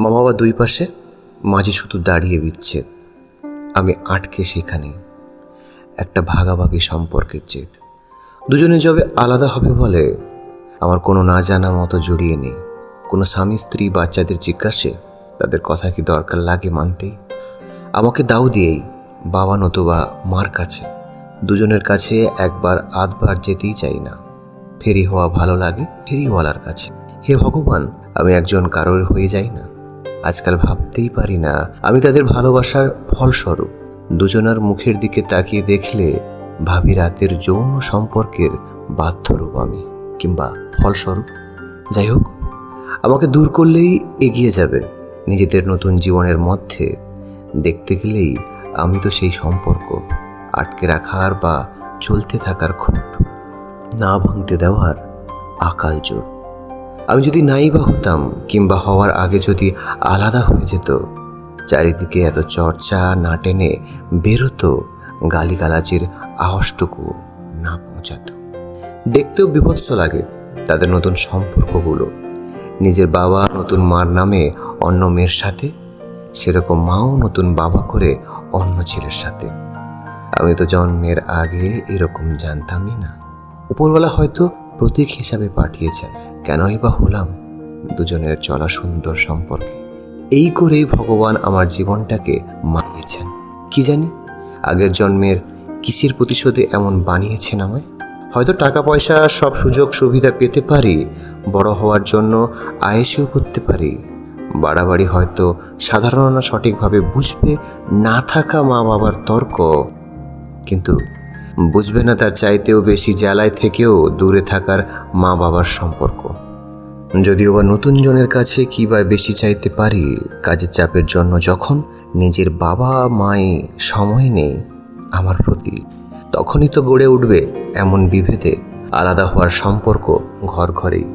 মা বাবা দুই পাশে, মাঝে শুধু দাঁড়িয়ে বিচ্ছেদ। আমি আটকে সেখানে, একটা ভাগাভাগি সম্পর্কের জেদ। দুজনে যবে আলাদা হবে বলে আমার কোনো না জানা মতো জড়িয়ে নেই। কোনো স্বামী স্ত্রী বাচ্চাদের জিজ্ঞাসে তাদের কথা কি দরকার লাগে মানতেই। আমাকে দাও দিয়েই বাবা নতুবা মার কাছে, দুজনের কাছে একবার আধবার যেতেই চাই না। ফেরি হওয়া ভালো লাগে ফেরিওয়ালার কাছে। হে ভগবান, আমি একজন কারোর হয়ে যাই না। আজকাল ভাবতেই পারি না আমি তাদের ভালোবাসার ফলস্বরূপ। দুজনার মুখের দিকে তাকিয়ে দেখলে ভাবি রাতের যৌন সম্পর্কের বাধ্যরূপ আমি, কিংবা ফলস্বরূপ। যাই হোক, আমাকে দূর করলেই এগিয়ে যাবে নিজেদের নতুন জীবনের মধ্যে। দেখতে গেলেই আমি তো সেই সম্পর্ক, আটকে রাখার বা চলতে থাকার খুঁট, না ভাঙতে দেওয়ার আকাল জোর। আমি যদি নাই বা হতাম, কিংবা হওয়ার আগে যদি আলাদা হয়ে যেত, চারিদিকে এত চর্চা না টেনে বেরোতো, গালিগালাজের আওয়াজটুকু না পৌঁছাতো। দেখতেও বিভৎস লাগে তাদের নতুন সম্পর্কগুলো। নিজের বাবা নতুন মার নামে অন্য মেয়ের সাথে, সেরকম মাও নতুন বাবা করে অন্য ছেলের সাথে। আমি তো জন্মের আগে এরকম জানতামই না। উপরওয়ালা হয়তো প্রতীক হিসাবে পাঠিয়েছেন, কেনই বা হলাম দুজনের চলা সুন্দর সম্পর্কে। এই করেই ভগবান আমার জীবনটাকে মানিয়েছেন। কি জানি আগের জন্মের কিসের প্রতিশোধে এমন বানিয়েছেন আমায়। হয়তো টাকা পয়সা সব সুযোগ সুবিধা পেতে পারি, বড় হওয়ার জন্য আয়েসও করতে পারি। বাড়াবাড়ি হয়তো সাধারণরা সঠিকভাবে বুঝবে না থাকা মা বাবার তর্ক, কিন্তু বুঝবে না তার চাইতেও বেশি জ্বালায় থেকেও দূরে থাকার মা বাবার সম্পর্ক। যদিও বা নতুন জনের কাছে কি বা বেশি চাইতে পারি, কাজের চাপের জন্য যখন নিজের বাবা মায়ে সময় নেই আমার প্রতি, তখনই তো গড়ে উঠবে এমন বিভেদে আলাদা হওয়ার সম্পর্ক ঘর ঘরেই।